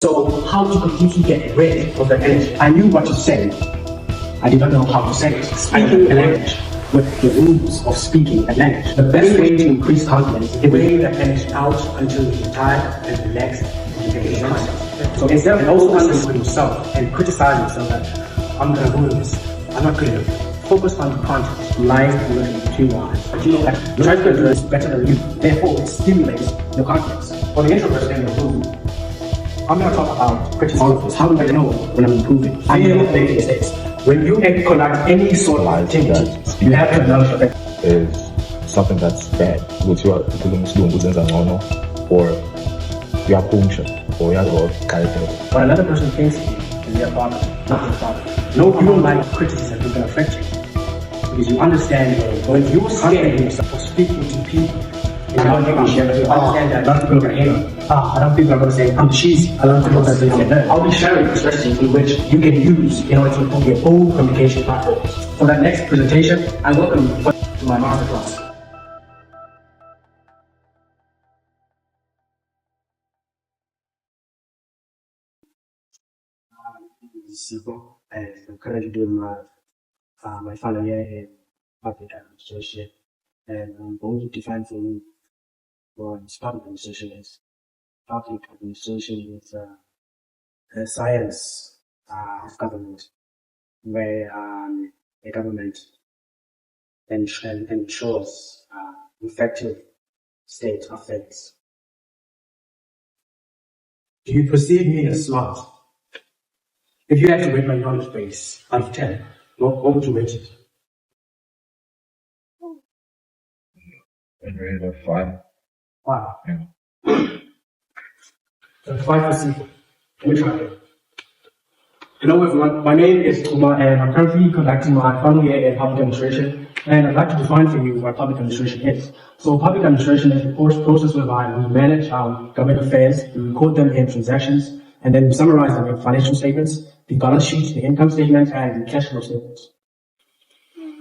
So how to completely get rid of the energy? I knew what to say. I did not know how to say it. Speaking a language with the rules of speaking a language. The best way to increase confidence is to bring the energy out until you're tired and relaxed and you get content. So instead of also focusing on yourself and criticizing yourself that I'm gonna ruin this, I'm not good enough. Focus on the content. Life will look between your eyes. But you know that the trying to do is better than you. Therefore, it stimulates your confidence. For the introverts and the group, I'm going to talk about criticism. How do I know when I'm improving? I am making mistakes. When you conduct any sort of activity, you have to acknowledge that is something that's bad. Which you are doing or you are function or you are character. what another person thinks of you is their problem, not your problem. No, you don't like criticism, it can affect you. Because you understand when you're scared yourself of speaking to people, you understand that a lot of people are going to hate on. A lot of people are going to say, I'm cheesy. A lot of people are going to say, no. I'll be sharing strategies in which you can use in order to improve your own communication platforms. For that next presentation, I welcome you to my masterclass. Sipo, and I'm currently doing my final year in public administration, and I'm going to define for you what public administration is. Public administration is a science of government, where the government ensures effective state affairs. Do you perceive me as smart? If you had to rate my knowledge base out of 10, what would you rate it? And rate of 5. Wow. Yeah. So 5 for simple. Let me try it. Hello everyone, my name is Tuma and I'm currently conducting my final year in public administration, and I'd like to define for you what public administration is. So public administration is the process whereby we manage our government affairs, we record them in transactions, and then we summarize them in financial statements, the balance sheet, the income statement, and the cash flow statements.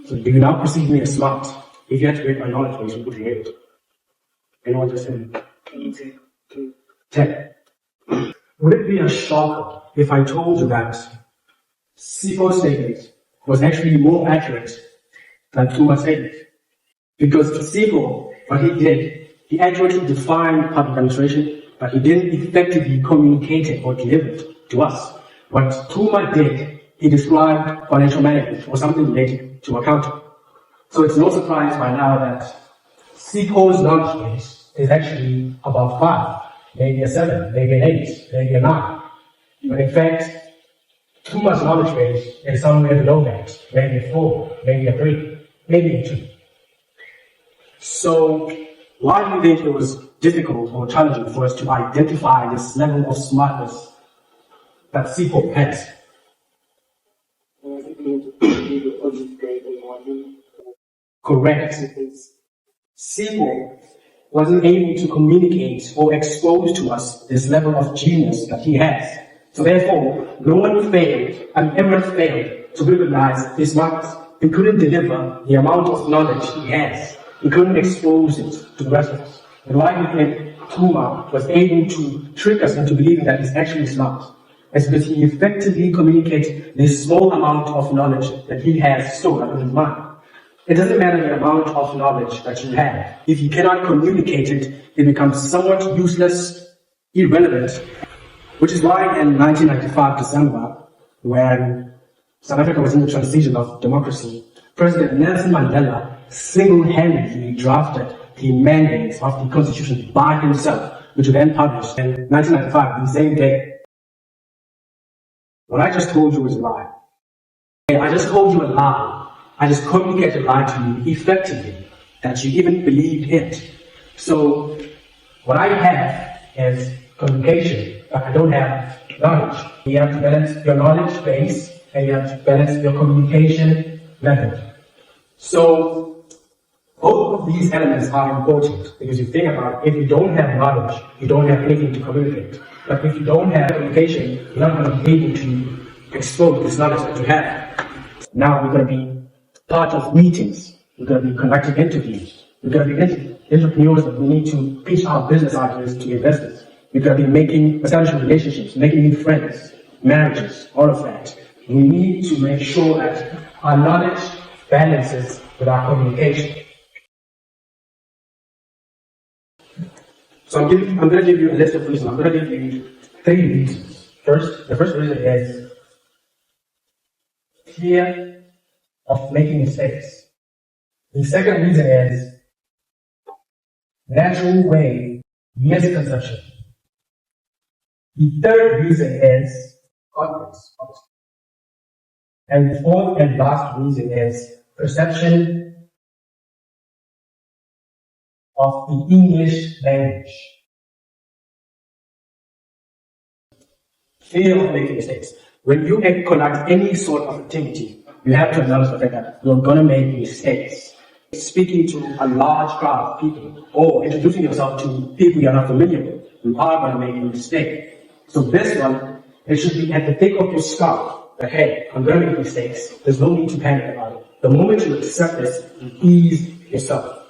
So do you now perceive me as smart? If you had to rate my knowledge base, what would you rate it? Anyone just say 10. Would it be a shocker if I told you that Sipo's statement was actually more accurate than Tuma's statement? Because Sipo, what he did, he accurately defined public administration, but he didn't effectively communicate it or deliver it to us. What Tuma did, he described financial management or something related to accounting. So it's no surprise by now that Sipo's knowledge base is actually about 5. Maybe a 7, maybe an 8, maybe a 9. But in fact, Tuma's knowledge base is somewhere below that. Maybe a 4, maybe a 3, maybe a 2. So, why do you think it was difficult or challenging for us to identify this level of smartness that Sipo has? Correct. Sipo wasn't able to communicate or expose to us this level of genius that he has. So therefore, no one failed, and everyone failed to recognize his smartness. He couldn't deliver the amount of knowledge he has. He couldn't expose it to the rest of us. And why we think Tuma was able to trick us into believing that he's actually smart? It's because he effectively communicates this small amount of knowledge that he has stored up in his mind. It doesn't matter the amount of knowledge that you have. If you cannot communicate it, it becomes somewhat useless, irrelevant. Which is why in 1995 December, when South Africa was in the transition of democracy, President Nelson Mandela single-handedly drafted the mandates of the Constitution by himself, which were then published in 1995, the same day. What I just told you is a lie. I just told you a lie. I just communicated a lie to you effectively, that you even believed it. So, what I have is communication, but I don't have knowledge. You have to balance your knowledge base, and you have to balance your communication method. So, both of these elements are important, because you think about it, if you don't have knowledge, you don't have anything to communicate. But if you don't have communication, you're not going to be able to expose this knowledge that you have. Now we're going to be part of meetings. We're going to be conducting interviews. We're going to be entrepreneurs that we need to pitch our business ideas to investors. We could have been establishing relationships, making new friends, marriages, all of that. We need to make sure that our knowledge balances with our communication. So I'm going to give you a list of reasons. I'm going to give you 3 reasons. The first reason is fear of making mistakes. The second reason is natural way misconception. The third reason is confidence. And the fourth and last reason is perception of the English language. Fear of making mistakes. When you conduct any sort of activity, you have to acknowledge the fact that you're going to make mistakes. Speaking to a large crowd of people or introducing yourself to people you're not familiar with, you are going to make a mistake. So this one, it should be at the tip of your skull that, hey, I'm going to make mistakes. There's no need to panic about it. The moment you accept this, you ease yourself.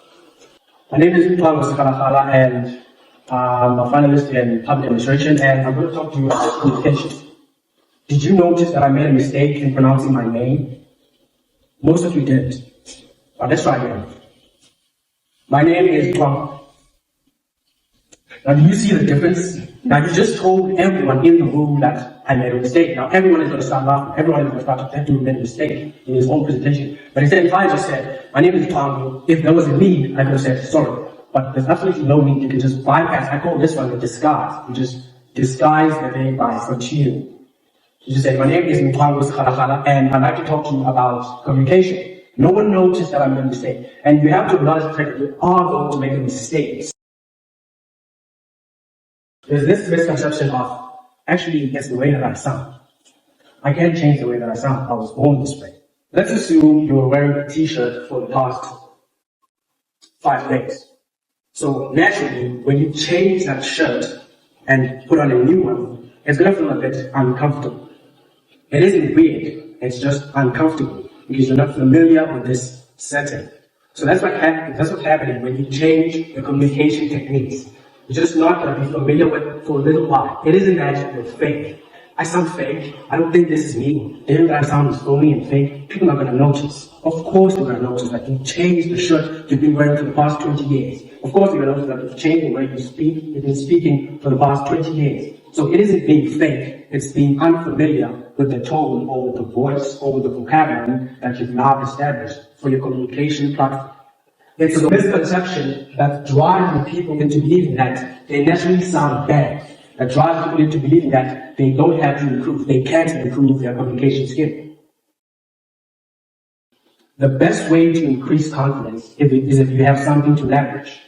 My name is Ntwangu Sikhalakhala, and I'm a finalist in public administration, and I'm going to talk to you about communication. Did you notice that I made a mistake in pronouncing my name? Most of you didn't. But let's try again. My name is Ntwangu. Now, do you see the difference? Now, you just told everyone in the room that I made a mistake. Now, everyone is going to start laughing. Everyone is going to start to do a mistake in his own presentation. But instead, if I just said, my name is Ntwangu, if there was a need, I could have said, sorry. But there's absolutely no need. You can just bypass. I call this one a disguise. You just disguise the name by frontier. You just say, my name is Ntwangu Sikhalakhala, and I'd like to talk to you about communication. No one noticed that I made a mistake. And you have to acknowledge the fact that you are going to make a mistake. There's this misconception of, actually, it's the way that I sound. I can't change the way that I sound. I was born this way. Let's assume you were wearing a t-shirt for the past 5 days. So naturally, when you change that shirt and put on a new one, it's going to feel a bit uncomfortable. It isn't weird. It's just uncomfortable because you're not familiar with this setting. So that's what's happening when you change your communication techniques. You're just not going to be familiar with it for a little while. It isn't that you're fake. I sound fake. I don't think this is me. They think that I sound phony and fake. People are going to notice. Of course they're going to notice that you changed the shirt you've been wearing for the past 20 years. Of course they're going to notice that you've changed the way you speak. You've been speaking for the past 20 years. So it isn't being fake. It's being unfamiliar with the tone or with the voice or with the vocabulary that you've now established for your communication platform. It's a misconception that drives people into believing that they naturally sound bad, that drives people into believing that they don't have to improve, they can't improve their communication skill. The best way to increase confidence is if you have something to leverage.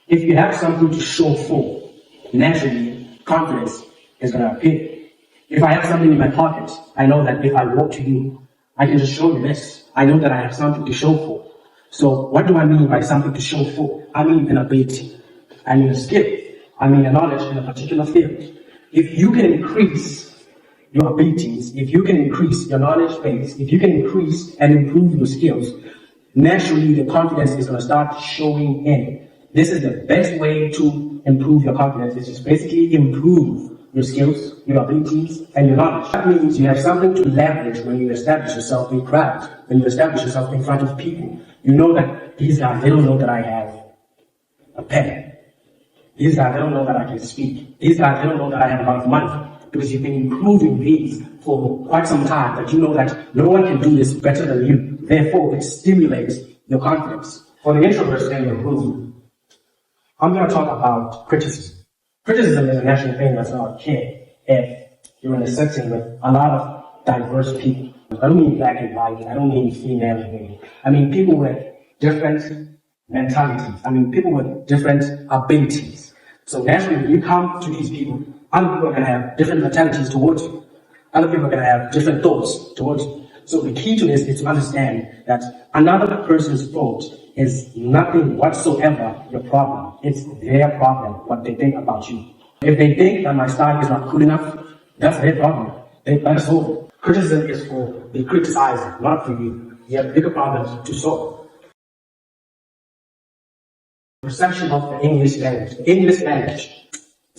If you have something to show for, naturally, confidence is going to appear. If I have something in my pocket, I know that if I walk to you, I can just show you this. I know that I have something to show for. So what do I mean by something to show for? I mean an ability. I mean a skill. I mean a knowledge in a particular field. If you can increase your abilities, if you can increase your knowledge base, if you can increase and improve your skills, naturally the confidence is going to start showing in. This is the best way to improve your confidence. It's just basically improve your skills, your abilities, and your knowledge. That means you have something to leverage when you establish yourself in crowds, when you establish yourself in front of people. You know that these guys, they don't know that I have a pen. These guys, they don't know that I can speak. These guys, they don't know that I have a lot of money. Because you've been improving these for quite some time, that you know that no one can do this better than you. Therefore, it stimulates your confidence. For the introverts in the room, I'm going to talk about criticism. Criticism is a natural thing that's not okay if you're in a setting with a lot of diverse people. I don't mean black and white. I don't mean female and male. I mean people with different mentalities. I mean people with different abilities. So naturally, when you come to these people, other people are going to have different mentalities towards you. Other people are going to have different thoughts towards you. So the key to this is to understand that another person's thought is nothing whatsoever your problem. It's their problem, what they think about you. If they think that my style is not cool enough, that's their problem. They better solve it. Criticism is for the criticizer, not for you. You have bigger problems to solve. Perception of the English language. The English language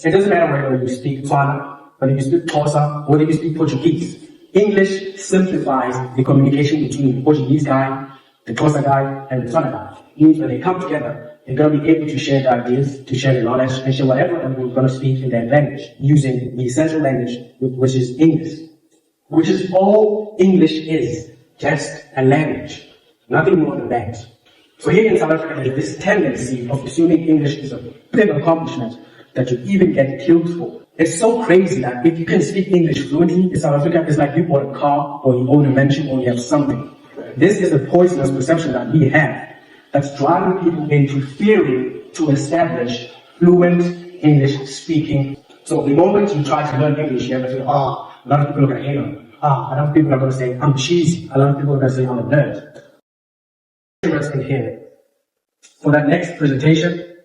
It doesn't matter whether you speak Tswana, whether you speak Xhosa, whether you speak Portuguese. English simplifies the communication between the Portuguese guy, the Xhosa guy, and the Tswana guy. It means when they come together, they're going to be able to share their ideas, to share their knowledge, and share whatever they're going to speak in their language, using the essential language, which is English. Which is all English is, just a language. Nothing more than that. So here in South Africa, there's this tendency of assuming English is a big accomplishment that you even get killed for. It's so crazy that if you can speak English fluently in South Africa, it's like you bought a car, or you own a mansion, or you have something. This is the poisonous perception that we have that's driving people into fearing to establish fluent English speaking. So the moment you try to learn English, you have to say, a lot of people are going to hate on me. A lot of people are going to say, I'm cheesy. A lot of people are going to say, I'm a nerd. In here, for that next presentation,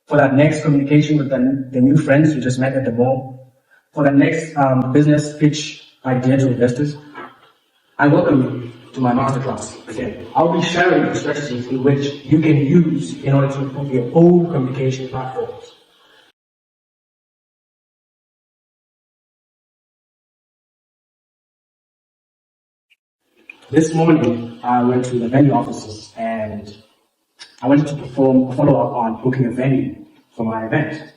for that next communication with the new friends you just met at the mall, for that next business pitch idea to investors, I welcome you to my masterclass again. I'll be sharing the strategies in which you can use in order to improve your own communication platforms. This morning, I went to the venue offices and I wanted to perform a follow-up on booking a venue for my event.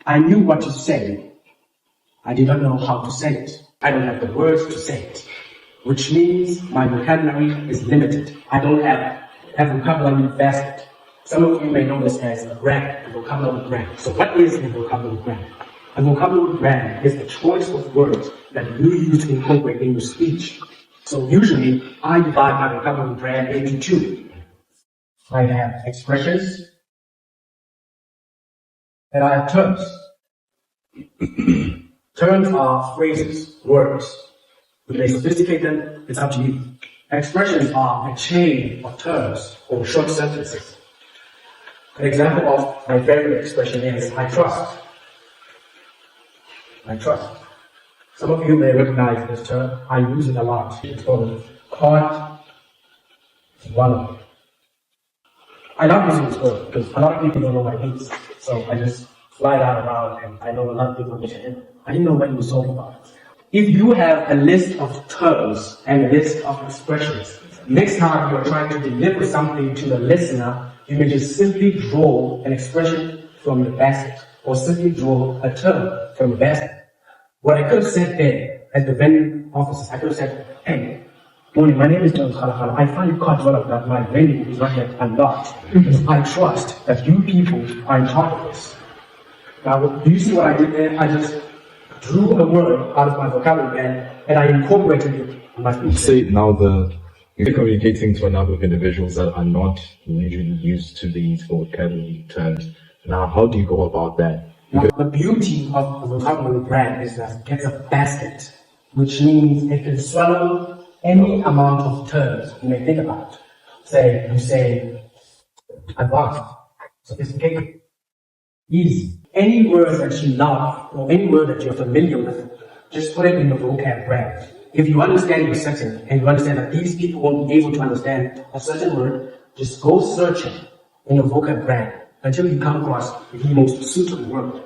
I knew what to say. I did not know how to say it. I don't have the words to say it, which means my vocabulary is limited. I don't have a vocabulary basket. Some of you may know this as a brand, a vocabulary brand. So what is a vocabulary brand? A vocabulary brand is the choice of words that you use to incorporate in your speech. So usually, I divide my vocabulary brand into two. I have expressions, and I have terms. Terms are phrases, words. You may sophisticate them, it's up to you. Expressions are a chain of terms or short sentences. An example of my favorite expression is, I trust. I trust. Some of you may recognize this term. I use it a lot. It's called can't swallow. I love using this word because a lot of people don't know what it means. So I just fly that around and I know a lot of people get it. I didn't know what you were talking about. If you have a list of terms and a list of expressions, next time you're trying to deliver something to the listener, you may just simply draw an expression from the basket or simply draw a term from the basket. What I could have said there at the venue offices, I could have said, hey, morning, my name is John Khalafala. I find it quite well that my venue is not yet unlocked because I trust that you people are in charge of this. Now, do you see what I did there? I just drew a word out of my vocabulary and I incorporated it in my speech. Say now you're communicating to a number of individuals that are not usually used to these vocabulary terms. Now, how do you go about that? Now, the beauty of a vocabulary brand is that it gets a basket, which means it can swallow any amount of terms you may think about. You say advanced, sophisticated, easy. Any word that you love or any word that you're familiar with, just put it in the vocab brand. If you understand your setting and you understand that these people won't be able to understand a certain word, just go searching in your vocab brand until you come across the most suitable word.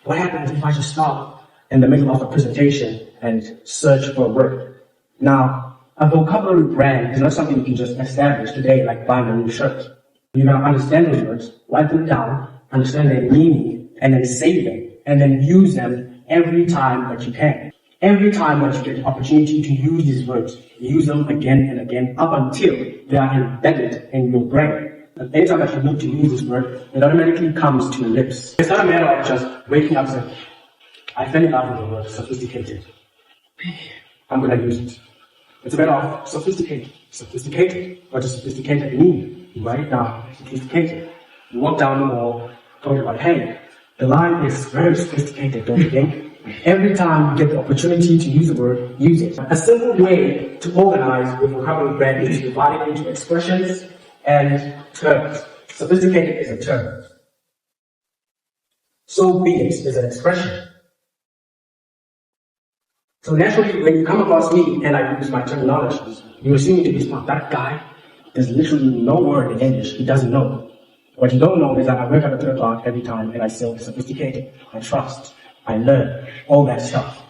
What happens if I just stop in the middle of a presentation and search for a word? Now, a vocabulary brand is not something you can just establish today like buying a new shirt. You're going to understand those words, write them down, understand their meaning, and then say them, and then use them every time that you can. Every time that you get the opportunity to use these words, use them again and again up until they are embedded in your brain. And anytime that you need to use this word, it automatically comes to your lips. It's not a matter of just waking up and saying, I fell in love with the word sophisticated. I'm going to use it. It's a matter of sophisticated. Sophisticated. What does sophisticated mean? Right now, sophisticated. You walk down the mall, talking about, hey, the line is very sophisticated, don't you think? Every time you get the opportunity to use the word, use it. A simple way to organize your vocabulary brand is to divide it into expressions and terms. Sophisticated is a term. So be it is an expression. So naturally, when you come across me and I use my terminology, you assume me to be smart. That guy, there's literally no word in English he doesn't know. What you don't know is that I wake up at 3 o'clock every time and I say sophisticated, I trust, I learn, all that stuff.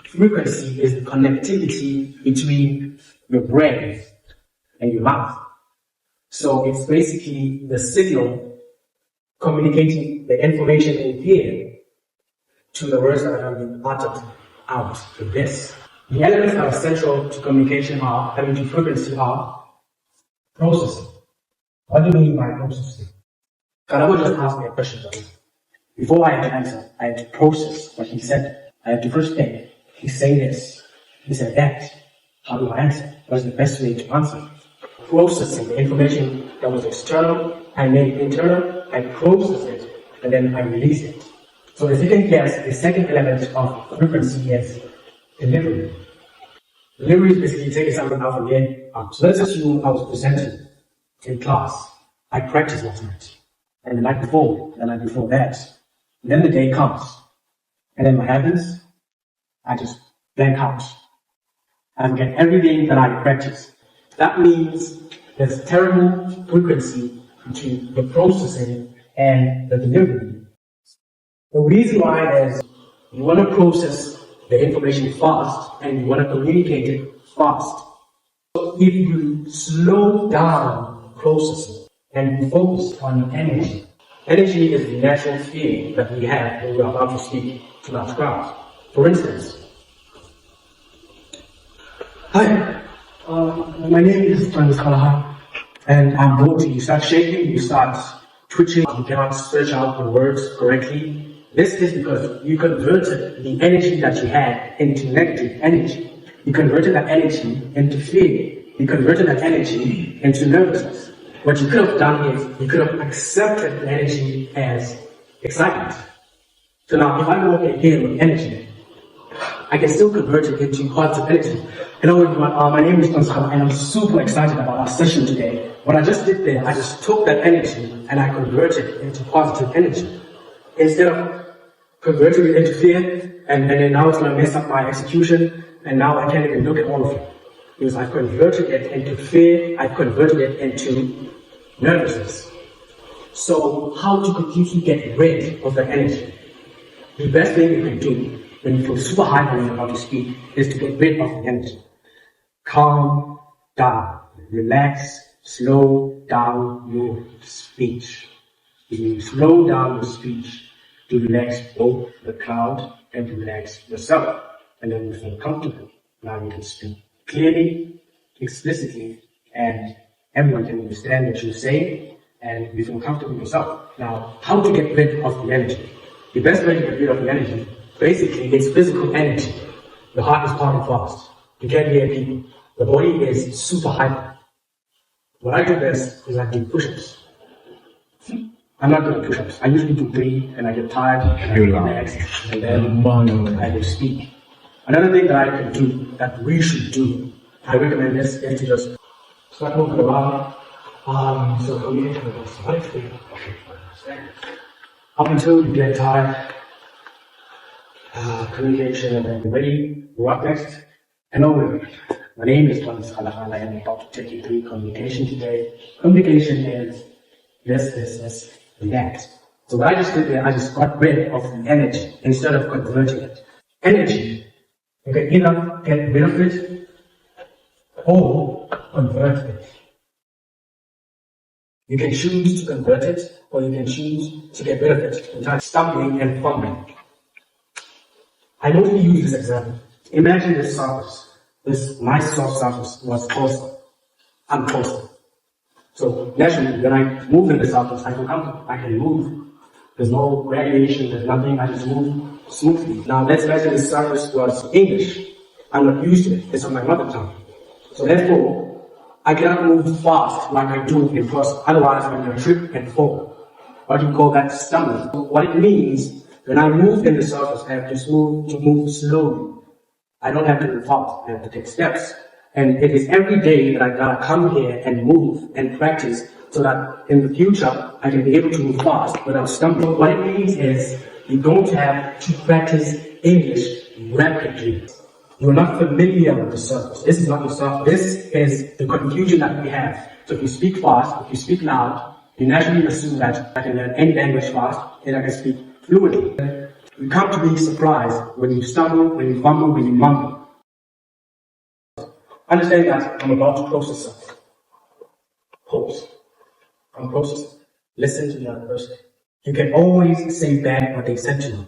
Frequency is the connectivity between your brain and your mouth. So it's basically the signal communicating the information in here to the words that are being uttered out of this. The elements that are central to communication to frequency are processing. What do you mean by processing? Karabo just asked me a question. Before I had to answer, I had to process what he said. I had to first think, he's saying this, he said that. How do I answer? What is the best way to answer? Processing the information that was external, I made it internal, I process it, and then I release it. So if you can guess, the second element of frequency is delivery. Delivery is basically taking something out from here out. So let's assume I was presenting in class. I practiced last night. And the night before that. And then the day comes. And then what happens? I just blank out. I forget everything that I practiced. That means there's terrible frequency between the processing and the delivery. The reason why is you want to process the information fast and you want to communicate it fast. So if you slow down processing and you focus on energy, energy is the natural feeling that we have when we are about to speak to large crowds. For instance, hi, my name is Franz Kalaha, and I'm voting. You start shaking, you start twitching, you cannot stretch out the words correctly. This is because you converted the energy that you had into negative energy. You converted that energy into fear. You converted that energy into nervousness. What you could have done is you could have accepted the energy as excitement. So now if I walk in here with energy, I can still convert it into positive energy. Hello everyone, my name is Gonzalo and I'm super excited about our session today. What I just did there, I just took that energy and I converted it into positive energy. Instead of converting it into fear, and then now it's going to mess up my execution, and now I can't even look at all of it. Because I've converted it into fear, I've converted it into nervousness. So how to completely get rid of that energy? The best thing you can do when you feel super high when you're about to speak is to get rid of the energy. Calm down, relax, slow down your speech. If you slow down your speech, to relax both the crowd and to relax yourself. And then you feel comfortable. Now you can speak clearly, explicitly, and everyone can understand what you're saying, and you feel comfortable yourself. Now, how to get rid of the energy? The best way to get rid of the energy, basically, it's physical energy. The heart is pumping fast. You can't hear people. The body is super hyper. What I do best is I do push-ups. I'm not doing push-ups. I usually do 3 and I get tired and I relax and then I will speak. Another thing that I can do, that we should do, I recommend this, is to just start moving around. So communication with us. Up until you get tired, communication and then ready. What next? Hello, my name is Franz Kalaha. I am about to take you through communication today. Communication is this. That. So what I just did there, I just got rid of the energy instead of converting it. Energy, you can either get rid of it or convert it. You can choose to convert it or you can choose to get rid of it without stumbling and fumbling. I normally use this example. Imagine this surface, this nice soft surface was porcelain. I'm porcelain. So naturally, when I move in the surface, I feel comfortable. I can move. There's no radiation, there's nothing. I just move smoothly. Now let's imagine this surface was English. I'm not used to it. It's on my mother tongue. So therefore, I cannot move fast like I do in person. Otherwise, I'm going to trip and fall. What do you call that? Stumbling. So what it means, when I move in the surface, I have to move slowly. I don't have to move fast. I have to take steps. And it is every day that I gotta come here and move and practice so that in the future I can be able to move fast without stumbling. What it means is you don't have to practice English rapidly. You're not familiar with the surface. This is not the surface. This is the confusion that we have. So if you speak fast, if you speak loud, you naturally assume that I can learn any language fast and I can speak fluently. You come to be surprised when you stumble, when you fumble, when you mumble. Understand that I'm about to process something. Pause. I'm processing. Listen to the other person. You can always say back what they said to you.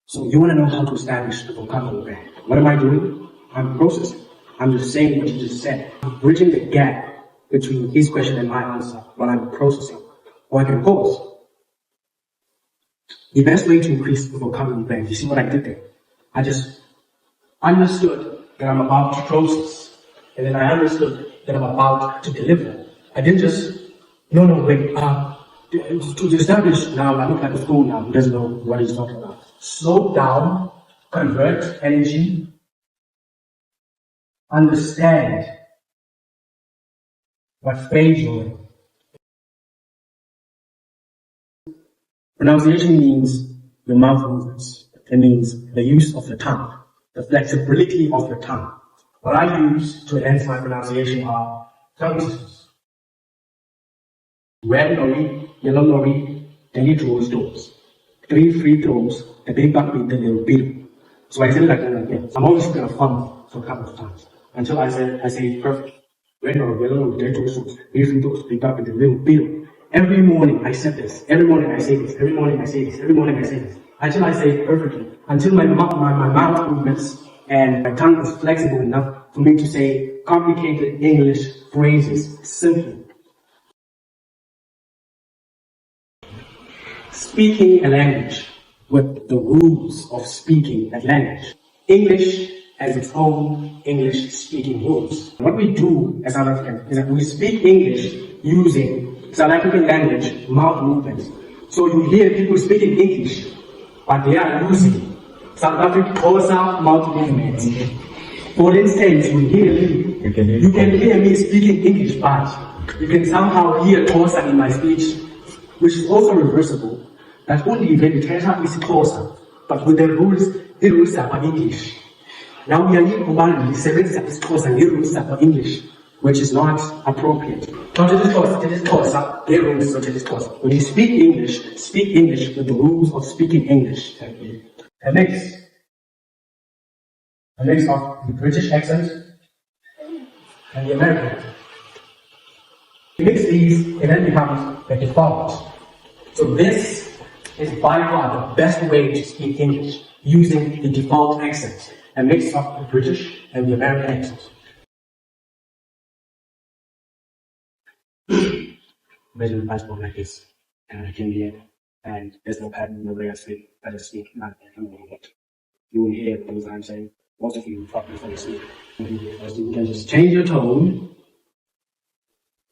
So you want to know how to establish the vocabulary back. What am I doing? I'm processing. I'm just saying what you just said. I'm bridging the gap between his question and my answer while I'm processing. Or I can pause. The best way to increase the vocabulary bank, you see what I did there? I just understood that I'm about to process. And then I understood that I'm about to deliver. I didn't just, wait, to establish now, I look like a fool now who doesn't know what he's talking about. Slow down, convert energy, understand what phase you're in. Pronunciation means your mouth movements. It means the use of the tongue, the flexibility of your tongue. What I use to enhance my pronunciation are tongue twisters. Red lorry, yellow lorry, then you throw stones. 3 free throws, the big buck beat the little beetle. So I say it like that again. I'm always gonna fumble for a couple of times until I say perfect. Red lorry, yellow lorry, then 3 stones, 3 free throws, big buck beat the little beetle. Every morning I said this. Every morning I say this. Every morning I say this. Every morning I say this. Until I say it perfectly. Until my mouth movements and my tongue is flexible enough for me to say complicated English phrases simply. Speaking a language with the rules of speaking that language. English has its own English speaking rules. What we do as South Africans is that we speak English using South African language mouth movements. So you hear people speaking English, but they are using South African Xhosa mouth movements. For instance, you can hear me speaking English, but you can somehow hear Xhosa in my speech, which is also reversible. That only when the treasure is Xhosa, but with the rules are English. Now we are in Kubani, the seventh is Xhosa, the rules are English, which is not appropriate. When you speak English with the rules of speaking English. A mix of the British accent and the American accent. You mix these, and then becomes the default. So this is by far the best way to speak English, using the default accent, a mix of the British and the American accent. Imagine a passport like this, and I can be it, and there's no pattern, no way I speak, I just speak, not what. You will hear things I'm saying, most of you probably fall asleep. You can just change your tone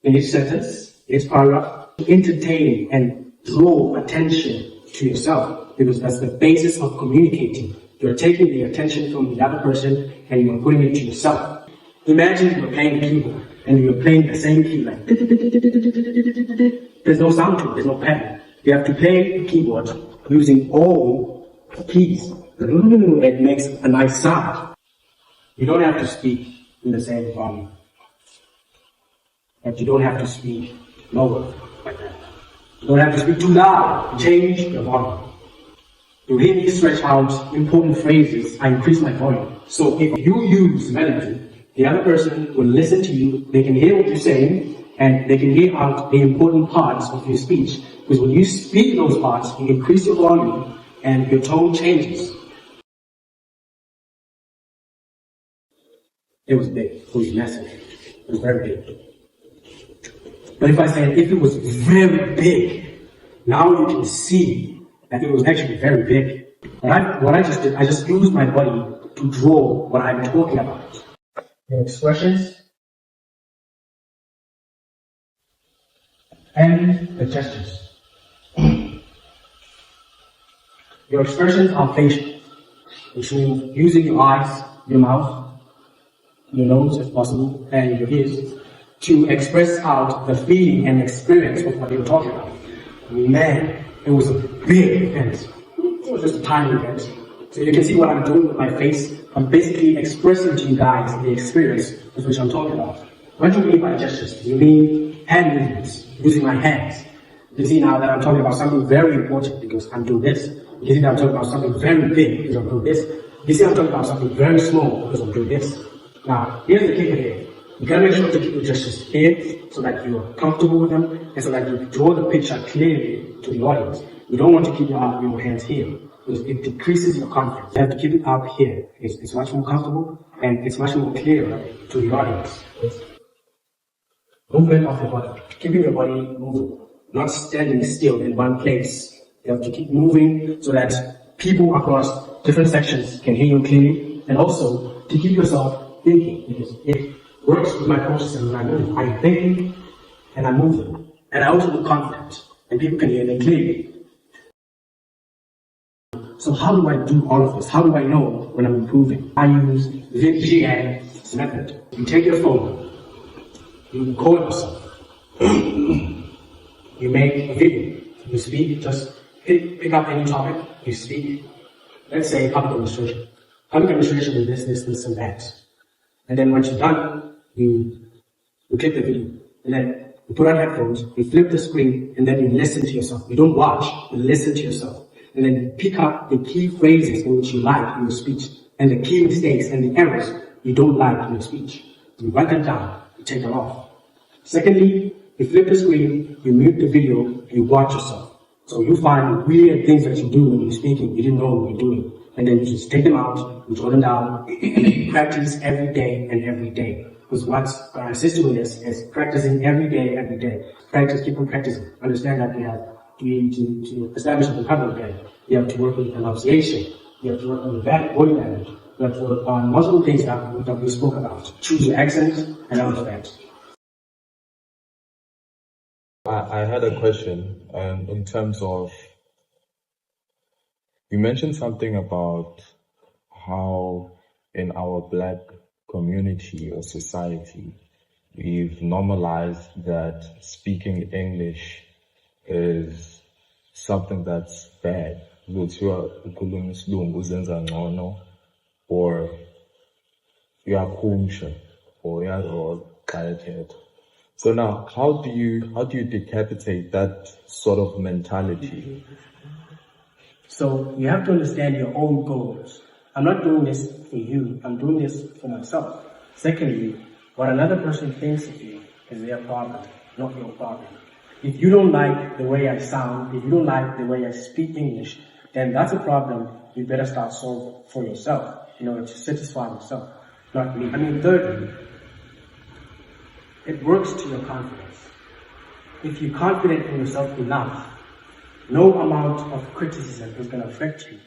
in each sentence, each paragraph, entertain and draw attention to yourself, because that's the basis of communicating. You're taking the attention from the other person and you're putting it to yourself. Imagine you're playing the keyboard and you're playing the same key like there's no sound to it, there's no pattern. You have to play the keyboard using all keys. It makes a nice sound. You don't have to speak in the same volume. But you don't have to speak lower like that. You don't have to speak too loud. Change your volume. To really stretch out important phrases, I increase my volume. So if you use melody, the other person will listen to you, they can hear what you're saying, and they can hear out the important parts of your speech. Because when you speak those parts, you increase your volume, and your tone changes. It was big. It was massive. It was very big. But if it was very big, now you can see that it was actually very big. What I just did, I just used my body to draw what I'm talking about. The expressions and the gestures. Your expressions are facial, which means using your eyes, your mouth, your nose if possible, and your ears to express out the feeling and experience of what you're talking about. Man, it was a big event. It was just a tiny event. So you can see what I'm doing with my face. I'm basically expressing to you guys the experience with which I'm talking about. What do you mean by gestures? You mean hand movements, using my hands. You see now that I'm talking about something very important because I'm doing this. You see that I'm talking about something very big because I'm doing this. You see I'm talking about something very small because I'm doing this. Now, here's the kicker here. You gotta make sure to keep your gestures here so that you're comfortable with them and so that you draw the picture clearly to the audience. You don't want to keep your hands here because it decreases your confidence. You have to keep it up here. It's much more comfortable and it's much more clear to the audience. Movement of your body. Keeping your body moving. Not standing still in one place. You have to keep moving so that people across different sections can hear you clearly, and also to keep yourself thinking, because it works with my process when I move. I'm thinking and I'm moving, and I also look confident, and people can hear me clearly. So how do I do all of this? How do I know when I'm improving? I use VPN method. You take your phone, you record yourself. You make a video, you speak, just pick up any topic, you speak. Let's say public administration. Public administration is this, and that. And then once you're done, you click the video. And then you put on headphones, you flip the screen, and then you listen to yourself. You don't watch, you listen to yourself. And then you pick up the key phrases in which you like in your speech, and the key mistakes and the errors you don't like in your speech. You write them down, you take them off. Secondly, you flip the screen, you mute the video, you watch yourself. So you find weird things that you do when you're speaking, you didn't know what you're doing. And then you just take them out, you draw them down, and then you practice every day and every day. Because what I assist you with is practicing every day. Practice, keep on practicing. Understand that to establish a vocabulary, you have to work with enunciation, you have to work on body language, you have to work on multiple things that we spoke about. Choose your accent and all of that. I had a question in terms of, you mentioned something about how in our Black community or society, we've normalized that speaking English is something that's bad. Or so now, how do you decapitate that sort of mentality? So you have to understand your own goals. I'm not doing this for you, I'm doing this for myself. Secondly, what another person thinks of you is their problem, not your problem. If you don't like the way I sound, if you don't like the way I speak English, then that's a problem you better start solving for yourself in order to satisfy yourself, not me. Thirdly, it works to your confidence. If you're confident in yourself enough, no amount of criticism is going to affect you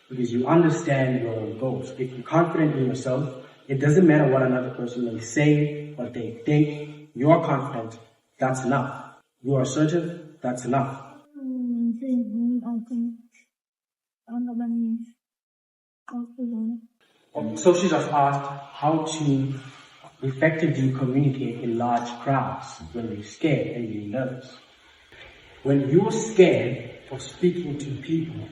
because you understand your own goals. If you're confident in yourself, it doesn't matter what another person may say, what they think. You are confident, that's enough. You are assertive, that's enough. So she just asked how to effectively communicate in large crowds when you're scared and you're nervous. When you're scared of speaking to people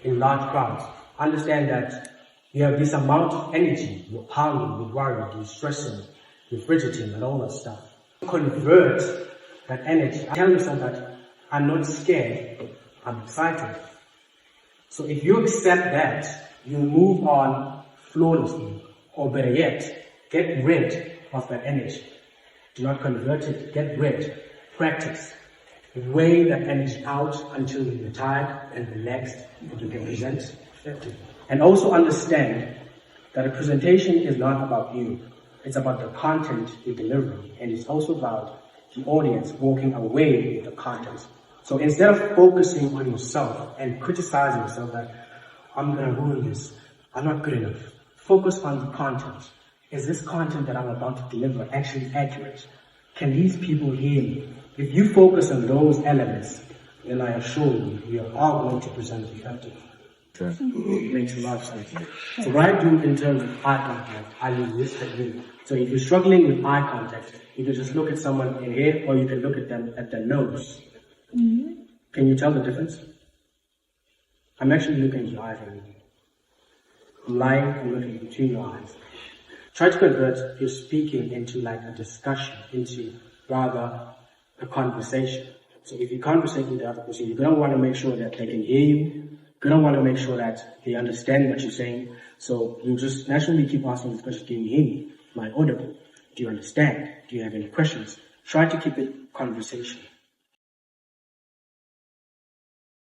in large crowds, understand that you have this amount of energy, you're pounding, you're worried, you're stressing, you're fidgeting and all that stuff. Convert that energy. Tell yourself that I'm not scared, I'm excited. So if you accept that, you move on flawlessly, or better yet, get rid of that energy. Do not convert it, get rid. Practice. Weigh that energy out until you're tired and relaxed and you can present effectively. And also understand that a presentation is not about you. It's about the content you're delivering. And it's also about the audience walking away with the content. So instead of focusing on yourself and criticizing yourself that I'm going to ruin this, I'm not good enough. Focus on the content. Is this content that I'm about to deliver actually accurate? Can these people hear me? If you focus on those elements, then I assure you, we are all going to present effectively. Okay. It makes a lot of sense. So what I do in terms of eye contact, I use this technique. So if you're struggling with eye contact, you can just look at someone in here, or you can look at them at their nose. Mm-hmm. Can you tell the difference? I'm actually looking at your eyes right now. I'm lying, I'm looking between your eyes. Try to convert your speaking into like a discussion, into rather a conversation. So if you're conversating with the other person, you're going to want to make sure that they can hear you. You're going to want to make sure that they understand what you're saying. So you just naturally keep asking the question, can you hear me? Am I audible? Do you understand? Do you have any questions? Try to keep it conversation.